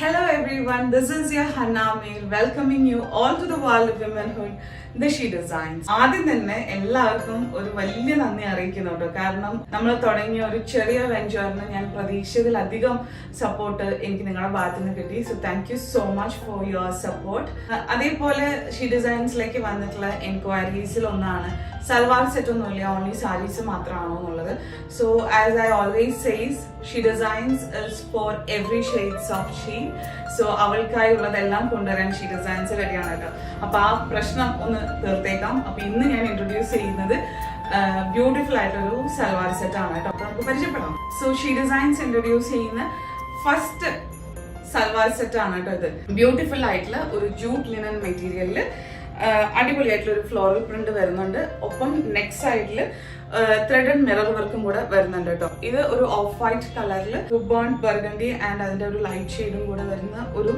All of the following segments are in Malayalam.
Hello everyone, this is your Hannah Mir welcoming you all to the world of womanhood, the She Designs. ആദ്യം തന്നെ എല്ലാവർക്കും ഒരു വലിയ നന്ദി അറിയിക്കുന്നുണ്ട്. കാരണം നമ്മൾ തുടങ്ങിയ ഒരു ചെറിയ വെഞ്ചറിന് ഞാൻ പ്രതീക്ഷിച്ചതിലധികം സപ്പോർട്ട് എനിക്ക് നിങ്ങളുടെ ഭാഗത്ത് നിന്ന് കിട്ടി. So thank you so much for your support. അതേപോലെ ഷീ ഡിസൈൻസിലേക്ക് വന്നിട്ടുള്ള എൻക്വയറീസിൽ ഒന്നാണ് സൽവാർ സെറ്റ് ഒന്നുമില്ല, ഓൺലി സാരീസ് മാത്രമാണോ എന്നുള്ളത്. So as I always says, she designs is for every shades of she. So അവൾക്കായി ഉള്ളതെല്ലാം കൊണ്ടുവരാൻ ഷീ ഡിസൈൻസ് റെഡിയാണ് കേട്ടോ. അപ്പൊ ആ പ്രശ്നം ഒന്ന് തീർത്തേക്കാം. അപ്പൊ ഇന്ന് ഞാൻ ഇൻട്രൊഡ്യൂസ് ചെയ്യുന്നത് ബ്യൂട്ടിഫുൾ ആയിട്ടൊരു സൽവാർ സെറ്റ് ആണ് കേട്ടോ. അപ്പൊ നമുക്ക് പരിചയപ്പെടാം. സോ ഷീ ഡിസൈൻസ് ഇൻട്രൊഡ്യൂസ് ചെയ്യുന്ന ഫസ്റ്റ് സൽവാർ സെറ്റ് ആണ് കേട്ടോ ഇത്. ബ്യൂട്ടിഫുൾ ആയിട്ടുള്ള ഒരു ജൂട്ട് ലിനൻ മെറ്റീരിയലില് അടിപൊളിയായിട്ടുള്ള ഒരു ഫ്ലോറൽ പ്രിന്റ് വരുന്നുണ്ട്. ഒപ്പം നെക്ക് സൈഡില് ത്രെഡഡ് മിറർ വർക്കും കൂടെ വരുന്നുണ്ട് കേട്ടോ. ഇത് ഒരു ഓഫ് വൈറ്റ് കളറിൽ ബേൺ ബർഗണ്ടി ആൻഡ് അതിന്റെ ഒരു ലൈറ്റ് ഷെയ്ഡും കൂടെ വരുന്ന ഒരു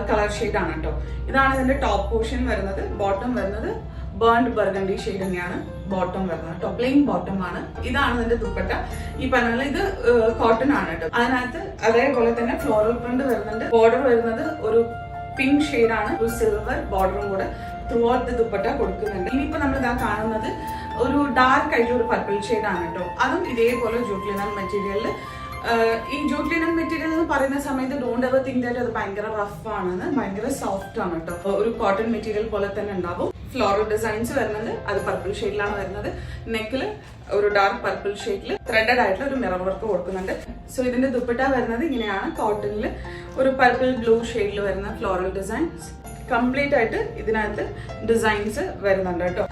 കളർ ഷെയ്ഡ് ആണ് കേട്ടോ. ഇതാണ് ഇതിന്റെ ടോപ്പ് പോർഷൻ വരുന്നത്. ബോട്ടം വരുന്നത് ബേൺഡ് ബർഗണ്ടി ഷെയ്ഡ് തന്നെയാണ് ബോട്ടം വരുന്നത് കേട്ടോ. പ്ലെയിൻ ബോട്ടം ആണ്. ഇതാണ് ഇതിന്റെ ദുപ്പട്ട. ഈ പറഞ്ഞ ഇത് കോട്ടൺ ആണ് കേട്ടോ. അതിനകത്ത് അതേപോലെ തന്നെ ഫ്ലോറൽ പ്രിന്റ് വരുന്നുണ്ട്. ബോർഡർ വരുന്നത് ഒരു പിങ്ക് ഷെയ്ഡാണ്. ഒരു സിൽവർ ബോർഡറും കൂടെ ത്രൂ ഔട്ട് ദ ദുപ്പട്ട കൊടുക്കുന്നുണ്ട്. ഇനിയിപ്പോ നമ്മൾ ഇതാ കാണുന്നത് ഒരു ഡാർക്ക് ആയിട്ടുള്ള ഒരു പർപ്പിൾ ഷെയ്ഡ് ആണ് കേട്ടോ. അതും ഇതേപോലെ ജൂട്ട് ലിനൻ മെറ്റീരിയലിൽ. ഈ ജൂട്ട് ലിനൻ മെറ്റീരിയൽ എന്ന് പറയുന്ന സമയത്ത് ഡോണ്ട് എവർ തിങ്ക് ദാറ്റ് അത് ഭയങ്കര റഫ് ആണെന്ന്. ഭയങ്കര സോഫ്റ്റ് ആണ് കേട്ടോ. ഒരു കോട്ടൺ മെറ്റീരിയൽ പോലെ തന്നെ ഉണ്ടാവും. ഫ്ലോറൽ ഡിസൈൻസ് വരുന്നത് അത് പർപ്പിൾ ഷെയ്ഡിലാണ് വരുന്നത്. നെക്കില് ഒരു ഡാർക്ക് പർപ്പിൾ ഷെയ്ഡിൽ ത്രെഡഡ് ആയിട്ടുള്ള ഒരു മിറർ വർക്ക് കൊടുക്കുന്നുണ്ട്. സോ ഇതിന്റെ ദുപ്പട്ട വരുന്നത് ഇങ്ങനെയാണ്. കോട്ടണിൽ ഒരു പർപ്പിൾ ബ്ലൂ ഷെയ്ഡിൽ വരുന്ന ഫ്ലോറൽ ഡിസൈൻസ് കംപ്ലീറ്റ് ആയിട്ട് ഇതിനകത്ത് ഡിസൈൻസ് വരുന്നുണ്ട് കേട്ടോ.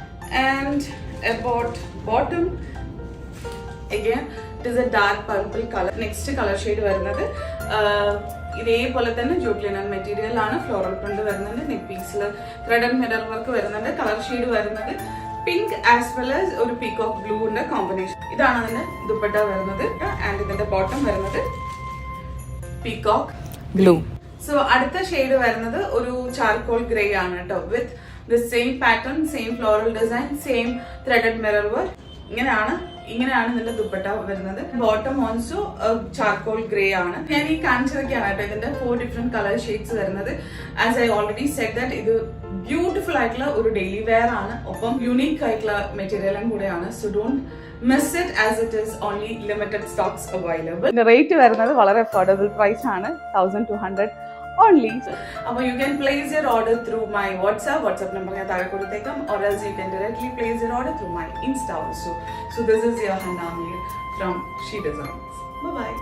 And about bottom again it is A dark purple colour. Next colour shade വരുന്നത് ഇതേപോലെ തന്നെ ജൂട്ട് ലിനൻ മെറ്റീരിയൽ ആണ്. ഫ്ലോറൽ പ്രിന്റ് വരുന്നുണ്ട്. നെക്ക് പീസിൽ ത്രെഡഡ് മിറർ വർക്ക് വരുന്നുണ്ട്. കളർ ഷെയ്ഡ് വരുന്നത് പിങ്ക് ആസ് വെൽ ആസ് ഒരു പീകോക്ക് ബ്ലൂവിന്റെ കോമ്പിനേഷൻ. ഇതാണ് അതിന്റെ ദുപ്പട്ട വരുന്നത്. ആൻഡ് ഇതിന്റെ ബോട്ടം വരുന്നത് പീകോക്ക് ബ്ലൂ. സോ അടുത്ത ഷെയ്ഡ് വരുന്നത് ഒരു ചാർക്കോൾ ഗ്രേ ആണ് കേട്ടോ. With the same pattern, same floral design, same threaded mirror work. ഇങ്ങനെയാണ് ഇതിന്റെ ദുപ്പട്ട വരുന്നത്. ബോട്ടം ഓൾസോ ചാർക്കോൾ ഗ്രേ ആണ്. ഞാൻ ഈ കാണിച്ചതൊക്കെയാണ് കേട്ടോ ഇതിന്റെ 4 ഡിഫറെന്റ് കളർ ഷെയ്ഡ്സ് വരുന്നത്. As I already said that ഇത് ബ്യൂട്ടിഫുൾ ആയിട്ടുള്ള ഒരു ഡെയിലി വെയർ ആണ്. ഒപ്പം യുണീക്ക് ആയിട്ടുള്ള മെറ്റീരിയലും കൂടെയാണ്. So don't miss it as it is only limited stocks available. The rate വരുന്നത് വളരെ affordable price ആണ്. 1200 only. അപ്പോൾ you can place your order through my WhatsApp number ഞാൻ താഴെ കൊടുത്തേക്കാം, or else you can directly place your order through my Insta also. So this is your Hannah Mir from She Designs. Bye bye.